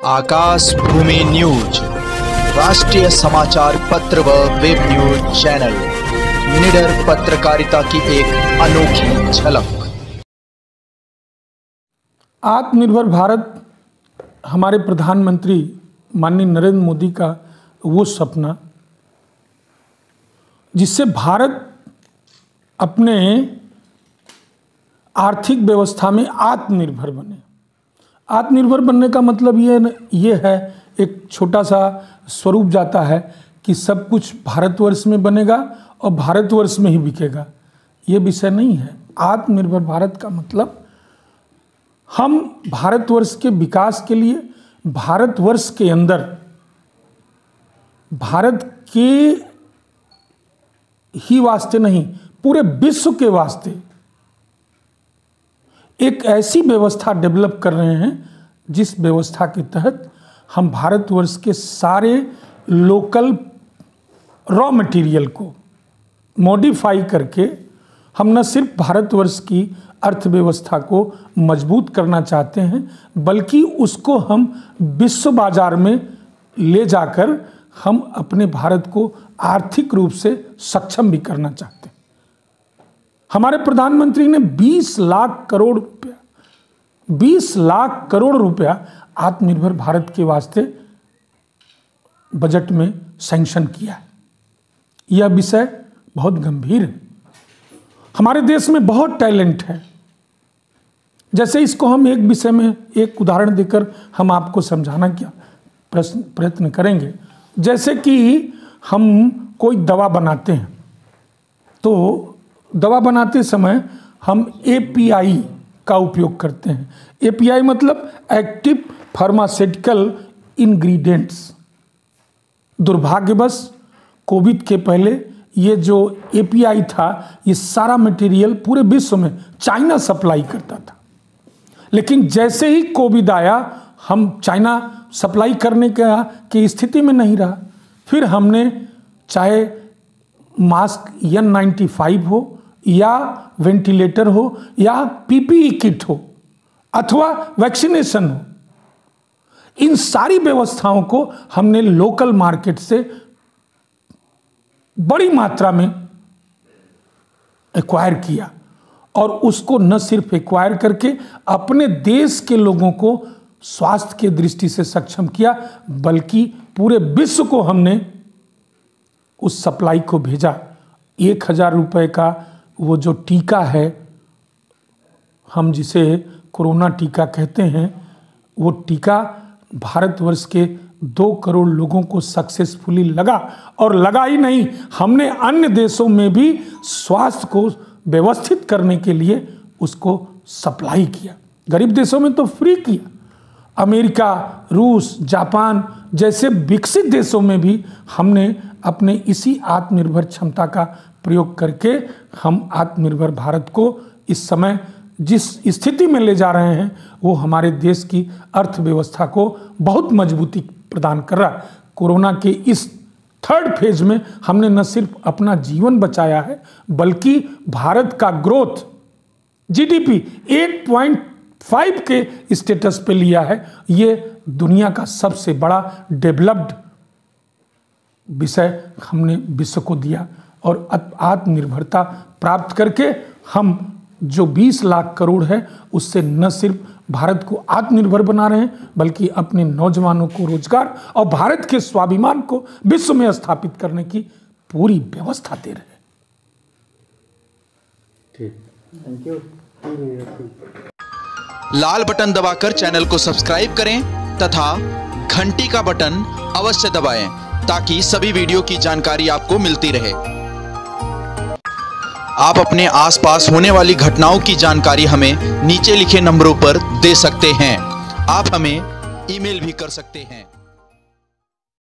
आकाश भूमि news राष्ट्रीय समाचार पत्र व वेब न्यूज चैनल, निडर पत्रकारिता की एक अनोखी झलक। आत्मनिर्भर भारत हमारे प्रधानमंत्री माननीय नरेंद्र मोदी का वो सपना जिससे भारत अपने आर्थिक व्यवस्था में आत्मनिर्भर बने। आत्मनिर्भर बनने का मतलब ये है, एक छोटा सा स्वरूप जाता है कि सब कुछ भारतवर्ष में बनेगा और भारतवर्ष में ही बिकेगा। ये विषय नहीं है। आत्मनिर्भर भारत का मतलब हम भारतवर्ष के विकास के लिए भारतवर्ष के अंदर भारत के ही वास्ते नहीं, पूरे विश्व के वास्ते एक ऐसी व्यवस्था डेवलप कर रहे हैं जिस व्यवस्था के तहत हम भारतवर्ष के सारे लोकल रॉ मटेरियल को मॉडिफाई करके हम न सिर्फ भारतवर्ष की अर्थव्यवस्था को मजबूत करना चाहते हैं, बल्कि उसको हम विश्व बाजार में ले जाकर हम अपने भारत को आर्थिक रूप से सक्षम भी करना चाहते हैं। हमारे प्रधानमंत्री ने 20 लाख करोड़ रुपया आत्मनिर्भर भारत के वास्ते बजट में सैंक्शन किया है। यह विषय बहुत गंभीर है। हमारे देश में बहुत टैलेंट है। जैसे इसको हम एक विषय में एक उदाहरण देकर हम आपको समझाना क्या प्रयत्न करेंगे। जैसे कि हम कोई दवा बनाते हैं, तो दवा बनाते समय हम एपीआई का उपयोग करते हैं। एपीआई मतलब एक्टिव फार्मास्यूटिकल इंग्रेडिएंट्स। दुर्भाग्यवश कोविड के पहले ये जो एपीआई था, ये सारा मटेरियल पूरे विश्व में चाइना सप्लाई करता था। लेकिन जैसे ही कोविड आया, हम चाइना सप्लाई करने की स्थिति में नहीं रहा। फिर हमने चाहे मास्क N95 हो या वेंटिलेटर हो या पीपीई किट हो अथवा वैक्सीनेशन हो, इन सारी व्यवस्थाओं को हमने लोकल मार्केट से बड़ी मात्रा में एक्वायर किया और उसको न सिर्फ एक्वायर करके अपने देश के लोगों को स्वास्थ्य के दृष्टि से सक्षम किया, बल्कि पूरे विश्व को हमने उस सप्लाई को भेजा। 1000 रुपये का वो जो टीका है, हम जिसे कोरोना टीका कहते हैं, वो टीका भारतवर्ष के 2 करोड़ लोगों को सक्सेसफुली लगा। और लगा ही नहीं, हमने अन्य देशों में भी स्वास्थ्य को व्यवस्थित करने के लिए उसको सप्लाई किया। गरीब देशों में तो फ्री किया। अमेरिका, रूस, जापान जैसे विकसित देशों में भी हमने अपने इसी आत्मनिर्भर क्षमता का प्रयोग करके हम आत्मनिर्भर भारत को इस समय जिस स्थिति में ले जा रहे हैं, वो हमारे देश की अर्थव्यवस्था को बहुत मजबूती प्रदान कर रहा है। कोरोना के इस 3rd फेज में हमने न सिर्फ अपना जीवन बचाया है, बल्कि भारत का ग्रोथ जीडीपी 8.5 के स्टेटस पे लिया है। ये दुनिया का सबसे बड़ा डेवलप्ड विषय हमने विश्व को दिया। और आत्मनिर्भरता प्राप्त करके हम जो 20 लाख करोड़ है, उससे न सिर्फ भारत को आत्मनिर्भर बना रहे हैं, बल्कि अपने नौजवानों को रोजगार और भारत के स्वाभिमान को विश्व में स्थापित करने की पूरी व्यवस्था दे रहे हैं। ठीक, थैंक यू। लाल बटन दबाकर चैनल को सब्सक्राइब करें तथा घंटी का बटन अवश्य दबाएं ताकि सभी वीडियो की जानकारी आपको मिलती रहे। आप अपने आसपास होने वाली घटनाओं की जानकारी हमें नीचे लिखे नंबरों पर दे सकते हैं। आप हमें ईमेल भी कर सकते हैं।